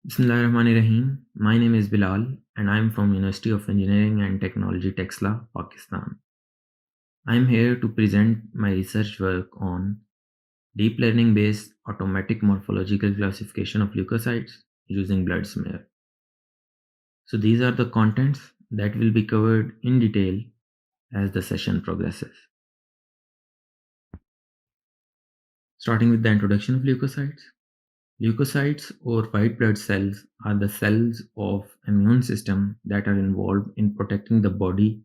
Bismillahirrahmanirrahim. My name is Bilal and I am from University of Engineering and Technology Texla, Pakistan. I am here to present my research work on deep learning based automatic morphological classification of leukocytes using blood smear. So these are the contents that will be covered in detail as the session progresses. Starting with the introduction of leukocytes. Leukocytes or white blood cells are the cells of immune system that are involved in protecting the body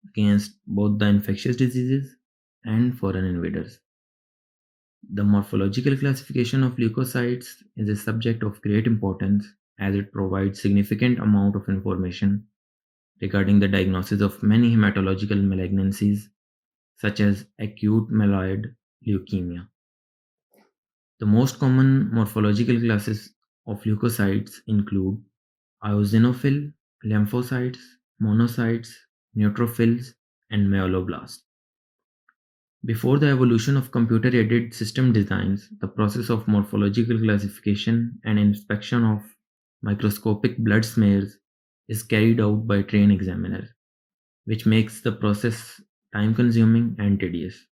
against both the infectious diseases and foreign invaders. The morphological classification of leukocytes is a subject of great importance as it provides significant amount of information regarding the diagnosis of many hematological malignancies such as acute myeloid leukemia. The most common morphological classes of leukocytes include eosinophil, lymphocytes, monocytes, neutrophils, and myeloblasts. Before the evolution of computer-aided system designs, the process of morphological classification and inspection of microscopic blood smears is carried out by trained examiners, which makes the process time-consuming and tedious.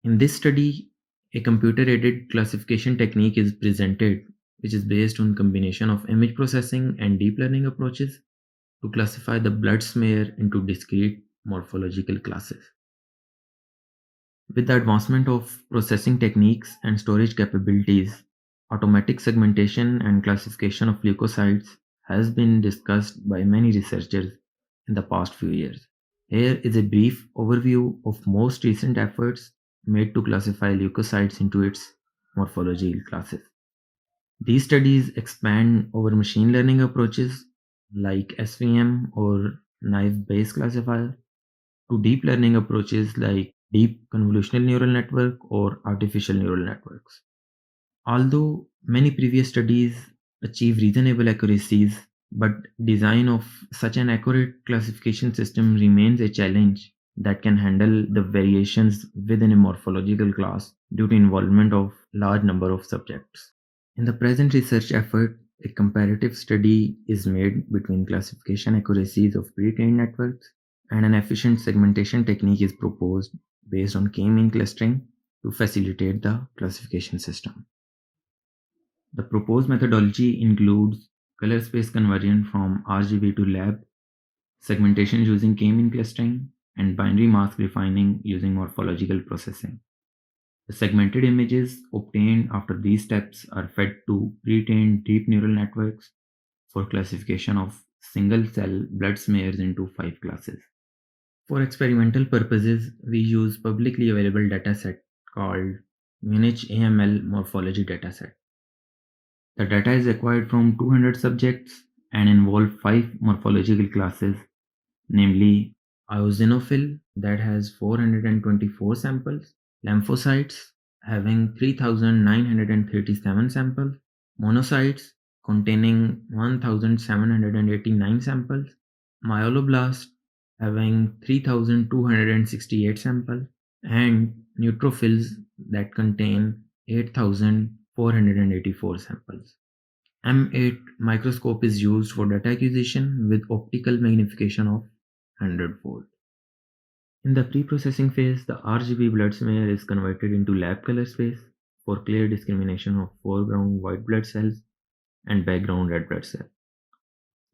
In this study, a computer-aided classification technique is presented, which is based on combination of image processing and deep learning approaches to classify the blood smear into discrete morphological classes. With the advancement of processing techniques and storage capabilities, automatic segmentation and classification of leukocytes has been discussed by many researchers in the past few years. Here is a brief overview of most recent efforts made to classify leukocytes into its morphological classes. These studies expand over machine learning approaches like SVM or naive Bayes classifier to deep learning approaches like deep convolutional neural network or artificial neural networks. Although many previous studies achieve reasonable accuracies, but design of such an accurate classification system remains a challenge that can handle the variations within a morphological class due to involvement of large number of subjects. In the present research effort, a comparative study is made between classification accuracies of pre-trained networks and an efficient segmentation technique is proposed based on k-mean clustering to facilitate the classification system. The proposed methodology includes color space conversion from RGB to LAB, segmentation using k-mean clustering, and binary mask refining using morphological processing. The segmented images obtained after these steps are fed to pre-trained deep neural networks for classification of single-cell blood smears into 5 classes. For experimental purposes, we use publicly available dataset called Munich AML Morphology Dataset. The data is acquired from 200 subjects and involve 5 morphological classes, namely eosinophil that has 424 samples, lymphocytes having 3937 samples, monocytes containing 1789 samples, myeloblasts having 3268 samples, and neutrophils that contain 8484 samples. M8 microscope is used for data acquisition with optical magnification of 100-fold. In the pre-processing phase, the RGB blood smear is converted into lab color space for clear discrimination of foreground white blood cells and background red blood cells.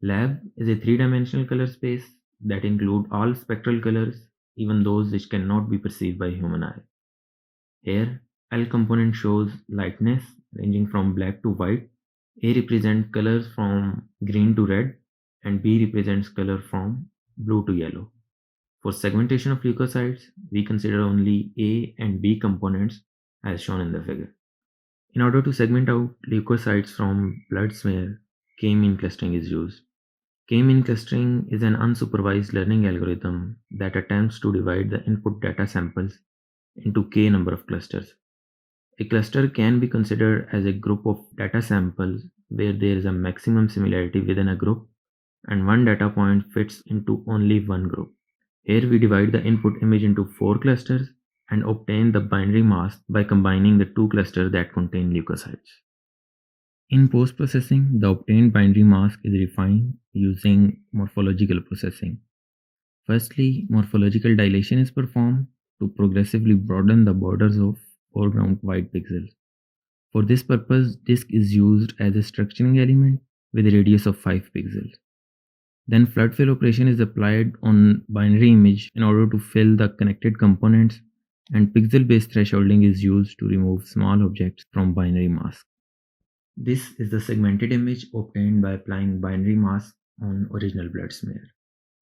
Lab is a three-dimensional color space that include all spectral colors, even those which cannot be perceived by human eye. Here, L component shows lightness ranging from black to white, A represents colors from green to red, and B represents color from blue to yellow. For segmentation of leukocytes, we consider only A and B components as shown in the figure. In order to segment out leukocytes from blood smear, k-mean clustering is used. K-mean clustering is an unsupervised learning algorithm that attempts to divide the input data samples into k number of clusters. A cluster can be considered as a group of data samples where there is a maximum similarity within a group and one data point fits into only one group. Here we divide the input image into 4 clusters and obtain the binary mask by combining the 2 clusters that contain leukocytes. In post processing, the obtained binary mask is refined using morphological processing. Firstly, morphological dilation is performed to progressively broaden the borders of foreground white pixels. For this purpose, disk is used as a structuring element with a radius of 5 pixels. Then flood fill operation is applied on binary image in order to fill the connected components, and pixel based thresholding is used to remove small objects from binary mask. This is the segmented image obtained by applying binary mask on original blood smear.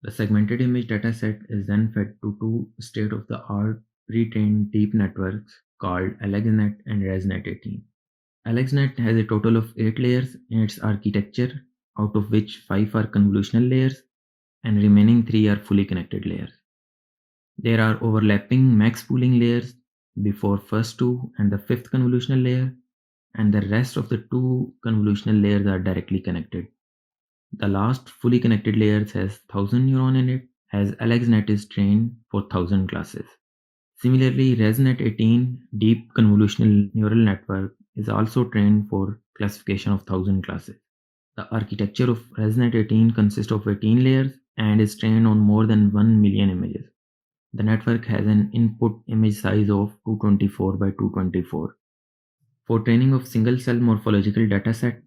The segmented image dataset is then fed to two state-of-the-art pre-trained deep networks called AlexNet and ResNet 18. AlexNet has a total of 8 layers in its architecture, out of which 5 are convolutional layers and remaining 3 are fully connected layers. There are overlapping max pooling layers before first two and the fifth convolutional layer, and the rest of the two convolutional layers are directly connected. The last fully connected layer has 1000 neurons in it, as AlexNet is trained for 1000 classes. Similarly, ResNet 18 deep convolutional neural network is also trained for classification of 1000 classes. The architecture of ResNet 18 consists of 18 layers and is trained on more than 1 million images. The network has an input image size of 224 by 224. For training of single cell morphological dataset,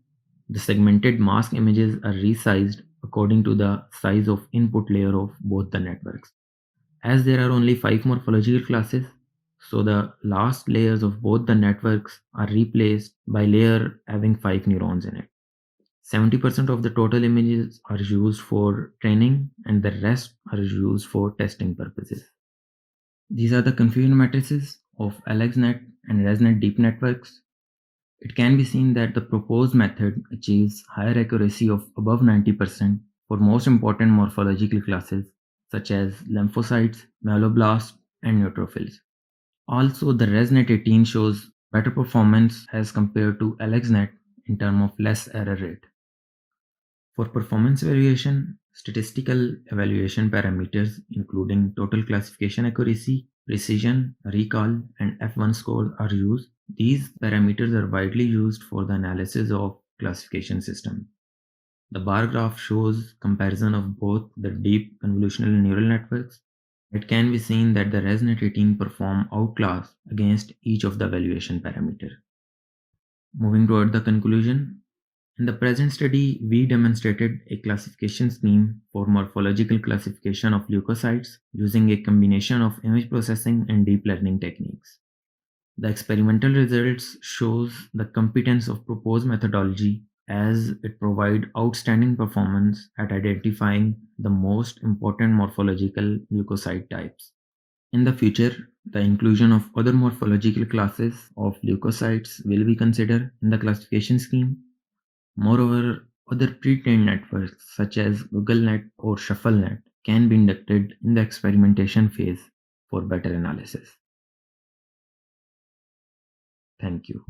the segmented mask images are resized according to the size of input layer of both the networks. As there are only 5 morphological classes, so the last layers of both the networks are replaced by layer having 5 neurons in it. 70% of the total images are used for training and the rest are used for testing purposes. These are the confusion matrices of AlexNet and ResNet deep networks. It can be seen that the proposed method achieves higher accuracy of above 90% for most important morphological classes such as lymphocytes, myeloblasts, and neutrophils. Also, the ResNet 18 shows better performance as compared to AlexNet in terms of less error rate. For performance evaluation, statistical evaluation parameters including total classification accuracy, precision, recall, and F1 scores are used. These parameters are widely used for the analysis of classification systems. The bar graph shows comparison of both the deep convolutional neural networks. It can be seen that the ResNet 18 perform outclass against each of the evaluation parameter. Moving toward the conclusion, in the present study, we demonstrated a classification scheme for morphological classification of leukocytes using a combination of image processing and deep learning techniques. The experimental results shows the competence of proposed methodology as it provides outstanding performance at identifying the most important morphological leukocyte types. In the future, the inclusion of other morphological classes of leukocytes will be considered in the classification scheme. Moreover, other pre-trained networks such as GoogleNet or ShuffleNet can be inducted in the experimentation phase for better analysis. Thank you.